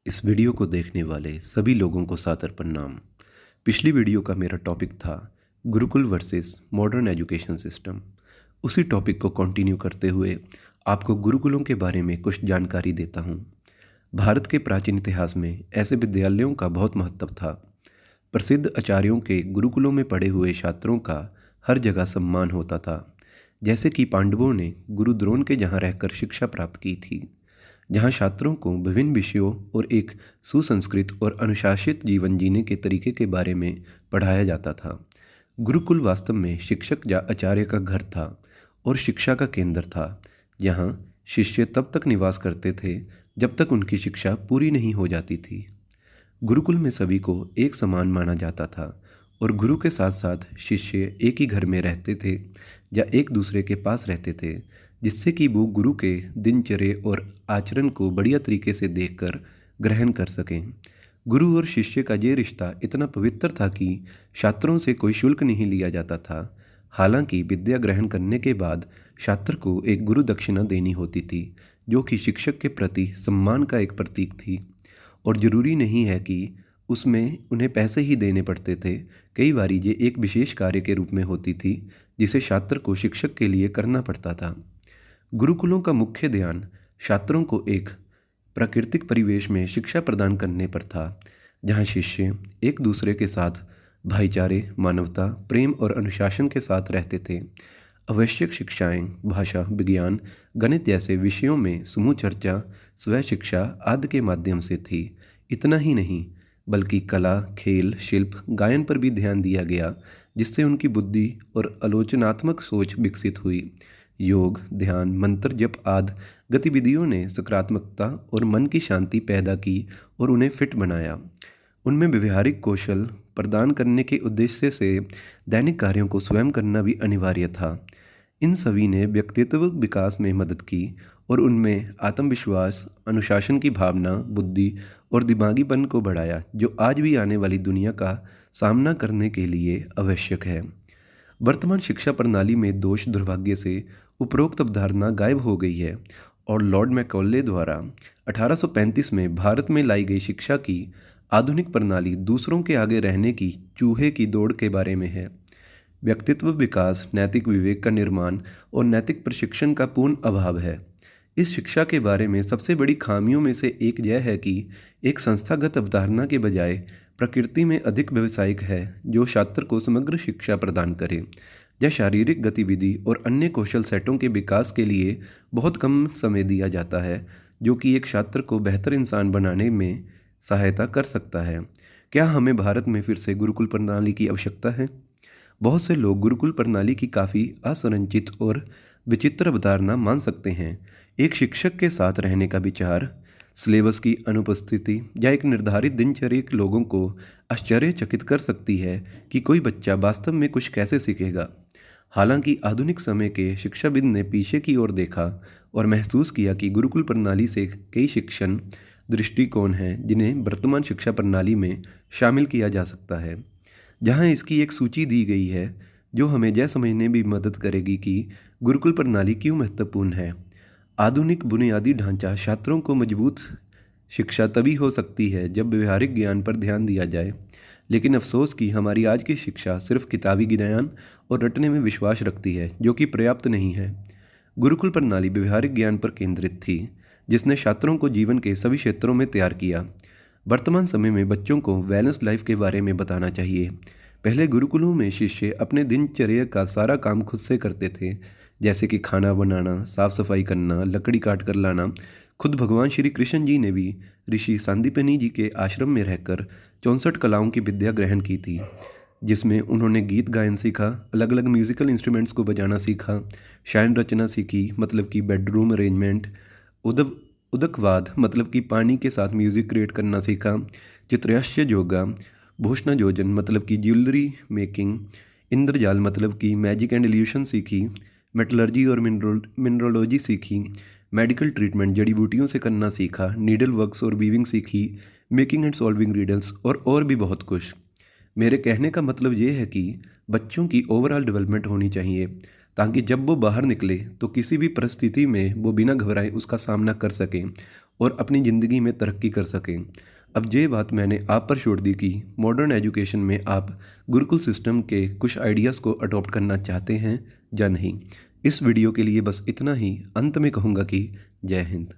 इस वीडियो को देखने वाले सभी लोगों को सादर प्रणाम। पिछली वीडियो का मेरा टॉपिक था Gurukul versus modern education system. उसी टॉपिक को कंटिन्यू करते हुए आपको गुरुकुलों के बारे में कुछ जानकारी देता हूँ। भारत के प्राचीन इतिहास में ऐसे विद्यालयों का बहुत महत्व था। प्रसिद्ध आचार्यों के गुरुकुलों में पढ़े हुए छात्रों का हर जगह सम्मान होता था। जैसे कि पांडवों ने गुरु द्रोण के जहाँ रहकर शिक्षा प्राप्त की थी, जहाँ छात्रों को विभिन्न विषयों और एक सुसंस्कृत और अनुशासित जीवन जीने के तरीके के बारे में पढ़ाया जाता था। गुरुकुल वास्तव में शिक्षक या आचार्य का घर था और शिक्षा का केंद्र था, जहाँ शिष्य तब तक निवास करते थे जब तक उनकी शिक्षा पूरी नहीं हो जाती थी। गुरुकुल में सभी को एक समान माना जाता था और गुरु के साथ साथ शिष्य एक ही घर में रहते थे या एक दूसरे के पास रहते थे, जिससे कि वो गुरु के दिनचर्या और आचरण को बढ़िया तरीके से देखकर ग्रहण कर सकें। गुरु और शिष्य का ये रिश्ता इतना पवित्र था कि छात्रों से कोई शुल्क नहीं लिया जाता था। हालांकि विद्या ग्रहण करने के बाद छात्र को एक गुरु दक्षिणा देनी होती थी, जो कि शिक्षक के प्रति सम्मान का एक प्रतीक थी। और ज़रूरी नहीं है कि उसमें उन्हें पैसे ही देने पड़ते थे। कई बार ये एक विशेष कार्य के रूप में होती थी, जिसे छात्र को शिक्षक के लिए करना पड़ता था। गुरुकुलों का मुख्य ध्यान छात्रों को एक प्राकृतिक परिवेश में शिक्षा प्रदान करने पर था, जहाँ शिष्य एक दूसरे के साथ भाईचारे, मानवता, प्रेम और अनुशासन के साथ रहते थे। आवश्यक शिक्षाएं भाषा, विज्ञान, गणित जैसे विषयों में समूह चर्चा, स्व शिक्षा आदि के माध्यम से थी। इतना ही नहीं, बल्कि कला, खेल, शिल्प, गायन पर भी ध्यान दिया गया, जिससे उनकी बुद्धि और आलोचनात्मक सोच विकसित हुई। योग, ध्यान, मंत्र जप आदि गतिविधियों ने सकारात्मकता और मन की शांति पैदा की और उन्हें फिट बनाया। उनमें व्यवहारिक कौशल प्रदान करने के उद्देश्य से दैनिक कार्यों को स्वयं करना भी अनिवार्य था। इन सभी ने व्यक्तित्व विकास में मदद की और उनमें आत्मविश्वास, अनुशासन की भावना, बुद्धि और दिमागीपन को बढ़ाया, जो आज भी आने वाली दुनिया का सामना करने के लिए आवश्यक है। वर्तमान शिक्षा प्रणाली में दोष दुर्भाग्य से उपरोक्त अवधारणा गायब हो गई है और लॉर्ड मैकॉले द्वारा 1835 में भारत में लाई गई शिक्षा की आधुनिक प्रणाली दूसरों के आगे रहने की चूहे की दौड़ के बारे में है। व्यक्तित्व विकास, नैतिक विवेक का निर्माण और नैतिक प्रशिक्षण का पूर्ण अभाव है। इस शिक्षा के बारे में सबसे बड़ी खामियों में से एक यह है कि एक संस्थागत अवधारणा के बजाय प्रकृति में अधिक व्यावसायिक है, जो छात्र को समग्र शिक्षा प्रदान करे। यह शारीरिक गतिविधि और अन्य कौशल सेटों के विकास के लिए बहुत कम समय दिया जाता है, जो कि एक छात्र को बेहतर इंसान बनाने में सहायता कर सकता है। क्या हमें भारत में फिर से गुरुकुल प्रणाली की आवश्यकता है? बहुत से लोग गुरुकुल प्रणाली की काफ़ी असंरचित और विचित्र अवधारणा मान सकते हैं। एक शिक्षक के साथ रहने का विचार, सिलेबस की अनुपस्थिति या एक निर्धारित दिनचर्या लोगों को आश्चर्यचकित कर सकती है कि कोई बच्चा वास्तव में कुछ कैसे सीखेगा। हालांकि आधुनिक समय के शिक्षाविद ने पीछे की ओर देखा और महसूस किया कि गुरुकुल प्रणाली से कई शिक्षण दृष्टिकोण हैं जिन्हें वर्तमान शिक्षा प्रणाली में शामिल किया जा सकता है। जहां इसकी एक सूची दी गई है, जो हमें यह समझने में मदद करेगी कि गुरुकुल प्रणाली क्यों महत्वपूर्ण है। आधुनिक बुनियादी ढांचा छात्रों को मजबूत शिक्षा तभी हो सकती है जब व्यवहारिक ज्ञान पर ध्यान दिया जाए। लेकिन अफसोस कि हमारी आज की शिक्षा सिर्फ किताबी ज्ञान और रटने में विश्वास रखती है, जो कि पर्याप्त नहीं है। गुरुकुल प्रणाली व्यवहारिक ज्ञान पर केंद्रित थी, जिसने छात्रों को जीवन के सभी क्षेत्रों में तैयार किया। वर्तमान समय में बच्चों को बैलेंस लाइफ के बारे में बताना चाहिए। पहले गुरुकुलों में शिष्य अपने दिनचर्या का सारा काम खुद से करते थे, जैसे कि खाना बनाना, साफ सफाई करना, लकड़ी काट कर लाना। खुद भगवान श्री कृष्ण जी ने भी ऋषि सांदीपनि जी के आश्रम में रहकर 64 कलाओं की विद्या ग्रहण की थी, जिसमें उन्होंने गीत गायन सीखा, अलग अलग म्यूजिकल इंस्ट्रूमेंट्स को बजाना सीखा, शायन रचना सीखी मतलब कि बेडरूम अरेंजमेंट, उदव उदकवाद मतलब कि पानी के साथ म्यूजिक क्रिएट करना सीखा, चित्रहास्य योगा, भूषण योजन मतलब कि ज्वेलरी मेकिंग, इंद्रजाल मतलब कि मैजिक एंड इल्यूशन सीखी, मेटलर्जी और मिनरोलॉजी सीखी, मेडिकल ट्रीटमेंट जड़ी बूटियों से करना सीखा, नीडल वर्क्स और वीविंग सीखी, मेकिंग एंड सॉल्विंग रिडल्स और भी बहुत कुछ। मेरे कहने का मतलब ये है कि बच्चों की ओवरऑल डेवलपमेंट होनी चाहिए, ताकि जब वो बाहर निकले तो किसी भी परिस्थिति में वो बिना घबराए उसका सामना कर सकें और अपनी ज़िंदगी में तरक्की कर सकें। अब ये बात मैंने आप पर छोड़ दी कि मॉडर्न एजुकेशन में आप गुरुकुल सिस्टम के कुछ आइडियाज़ को अडॉप्ट करना चाहते हैं या नहीं। इस वीडियो के लिए बस इतना ही। अंत में कहूँगा कि जय हिंद।